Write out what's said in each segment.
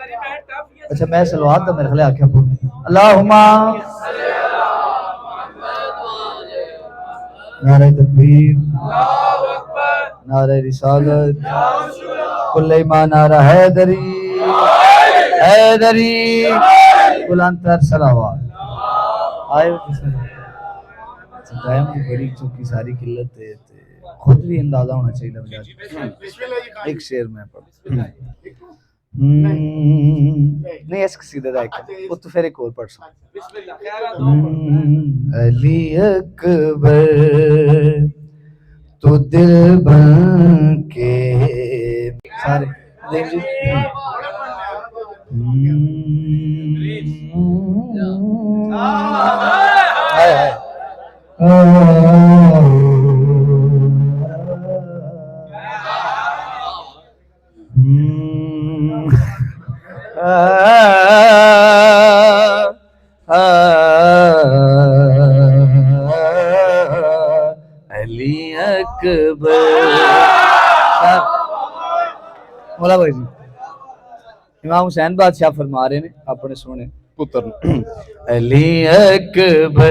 अच्छा मैं सलवात तो मेरे ख्याल आख्या बोल अल्लाहुम्मा नारे तकबीर नारे रिसालत कुल्ले ईमान नारा हैदरी हैदरी बुलंदतर सलावत आए टाइम की बड़ी चौकी सारी किल्लत है खुद भी अंदाजा होना चाहिए एक शेर में पढ़ नहीं ऐसे सीधे एक वो तो फिर एक और पढ़ अली अकबर तो दिल बन के सारे देख जी अली अकबर मौला भाई जी इमाम हुसैन बादशाह फरमा रहे ने अपने सोने पुत्र अली अकबर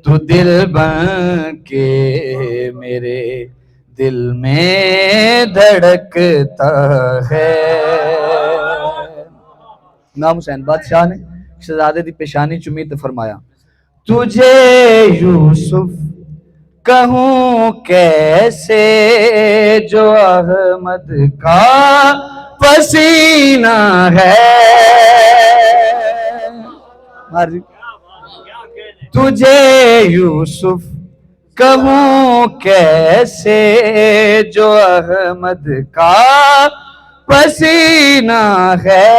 तू दिल बन के मेरे दिल में धड़कता है। इमाम हुसैन बादशाह ने शहजादे दी पेशानी चुमी तो फरमाया तुझे यूसुफ कहूँ कैसे जो अहमद का पसीना है। तुझे यूसुफ कहूँ कैसे जो अहमद का पसीना है।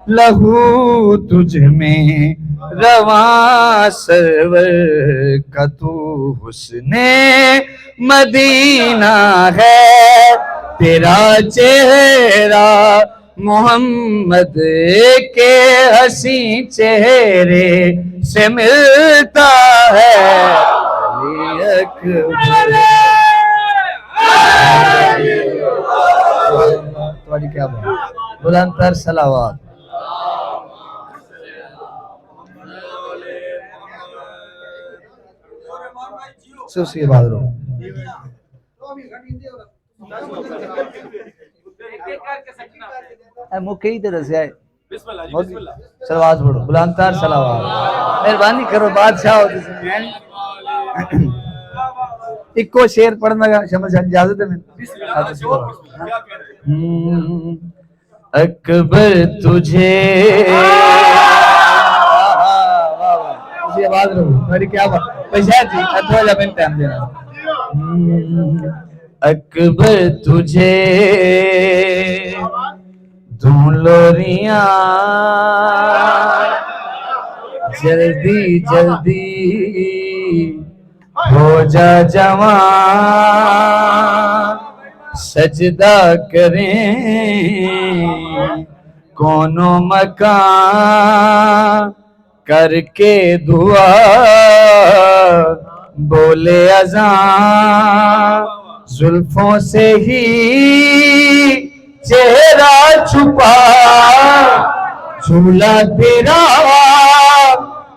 लहू तुझ में रवां सरवर का तू हुस्ने मदीना है। तेरा चेहरा मोहम्मद के हसी चेहरे से मिलता है। अली अकबर तुम्हारी क्या बात बुलंदतर सलावत सुसी बात रो मुख्य ही तरह से आए सलवात पढ़ो बुलंदतर सलावत मेहरबानी करो बादशाह इको शेर पढ़ने का शमस इजाजत है अकबर तुझे आवाज रो मेरी क्या बात पैसा जी अथवा जब टाइम देना अकबर तुझे धूम लोरियां जल्दी जल्दी हो जा जवान सजदा करें कोनो मकान करके दुआ बोले अज़ान जुल्फों से ही चेहरा छुपा झूला तेरा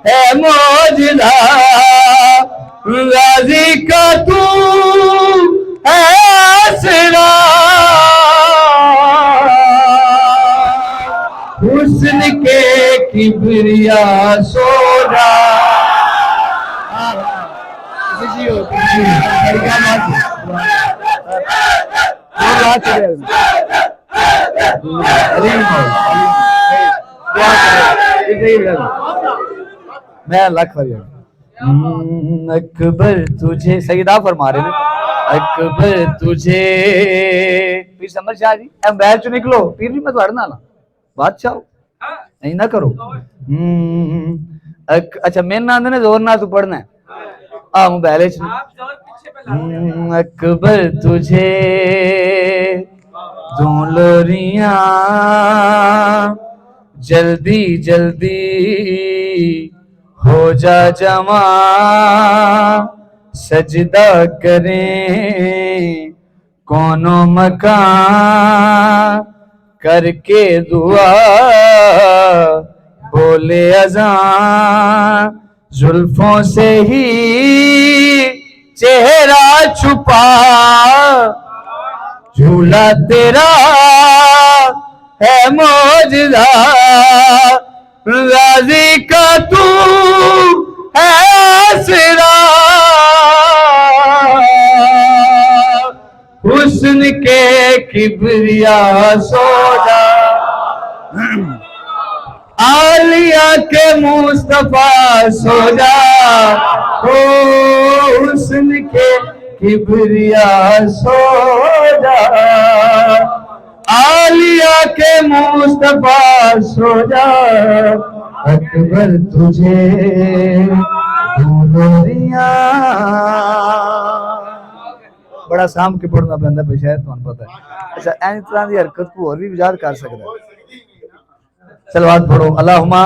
है मौजदा गाजी का तू है आसरा हुस्न के किबरिया सोना मैं लख अकबर तुझे सईदा फरमा रहे अकबर तुझे पीर समझ शाह जी बैर चो निकलो पीर भी मैं थोड़े नाल बादशाह नहीं ना करो अच्छा मेरे नाम ने जोर ना तू पढ़ना है आ मोबाइल अकबर तुझे दूं लोरियां जल्दी जल्दी हो जा जवां सजदा करें कोनो मकान करके दुआ बोले अज़ान, जुल्फों से ही चेहरा छुपा, झूला तेरा है मौजदा, राज़ी का तू है आसरा, हुस्न के किबरिया सोजा, आलिया के मुस्तफा सोजा, ओ हुस्न के किबरिया सोजा, आलिया के मुस्तफा सोजा, अकबर तुझे दूरिया। बड़ा साम के पढ़ना पैंदा पे शायद तुहानू पता है। अच्छा ऐसी तरह की हरकत को और भी विजाद कर सकता है। सलवात पढ़ो अल्लाहुम्मा।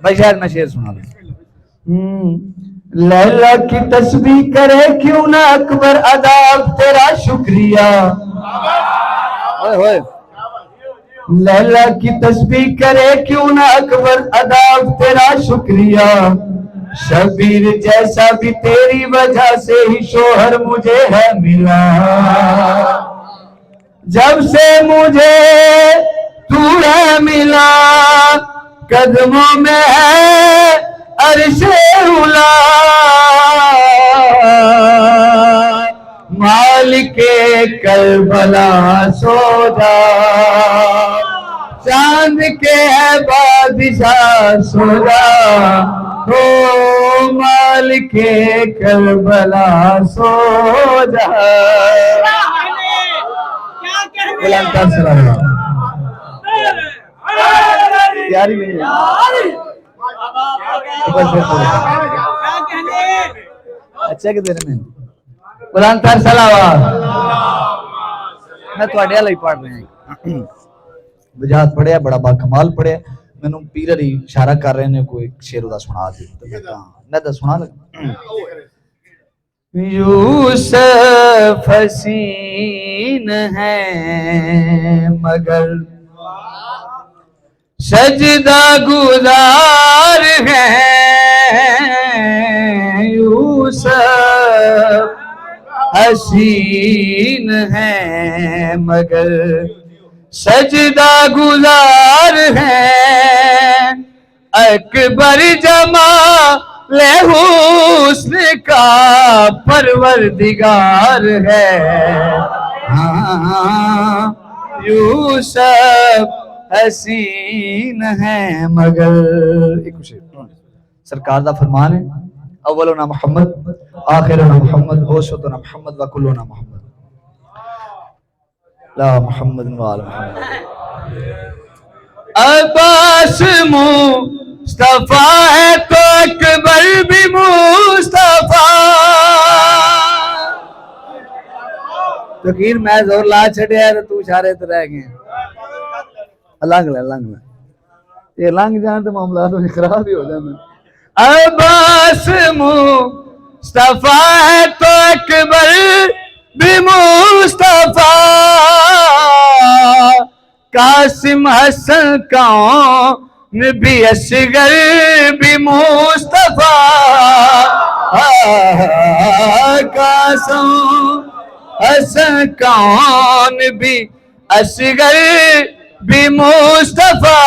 भाई शायद मैं शेर सुना दूं। लैला की तस्बीह करे क्यों ना अकबर अदाब तेरा शुक्रिया, ओए लैला की तस्बीह करे क्यों ना अकबर अदाब तेरा शुक्रिया, शबीर जैसा भी तेरी वजह से ही शोहर मुझे है मिला, जब से मुझे तू है मिला, कदमों में है अर्शे उला, मालिके करबला सोजा, चांद के है बादशाह सोजा, ओ मालिके करबला सोजा। तैयारी नहीं है। अच्छा कि तेरे में बुलंदतर सलावत मैं थोड़े वाला ही पढ़ रहे हैं। वजाहत पढ़िया बड़ा बाकमाल पढ़िया। मैनू पीर अली इशारा कर रहे ने कोई शेर उदा सुना दे तो मैं कहा मैं तो सुना लगा। यूसुफ हसीन है मगर सजदा गुजार है, यूसुफ हसीन है मगर सजदा गुजार है, अकबर जमा ले हुस्न का परवरदिगार है, हाँ यूसुफ हसीन है मगर। एक सरकार दा फरमान है अव्वलुना मुहम्मद आखिरुना मुहम्मद वसतुना मुहम्मद व कुल्लुना मुहम्मद ला मुहम्मद व आल मुहम्मद। अब्बास मुस्तफा है तो अकबर भी मुस्तफा। तकीर मैं जोर ला छड़िया तू इशारे ते रह गए। लंघ ले ये लंघ जाए तो मामला तो खराब ही हो जाए। अब्बास मुस्तफा है तो अकबर भी मुस्तफा, कासिम हसन कौन भी असगर भी मुस्तफा, कासिम हसन कौन भी असगर भी मुस्तफा,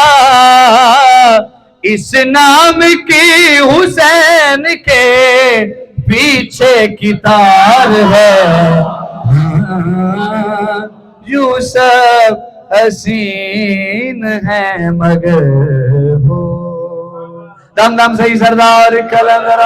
इस नाम की हुसैन के पीछे की तार है, यूसुफ हसीन है मगर हो। दम दम सही सरदार कलंदर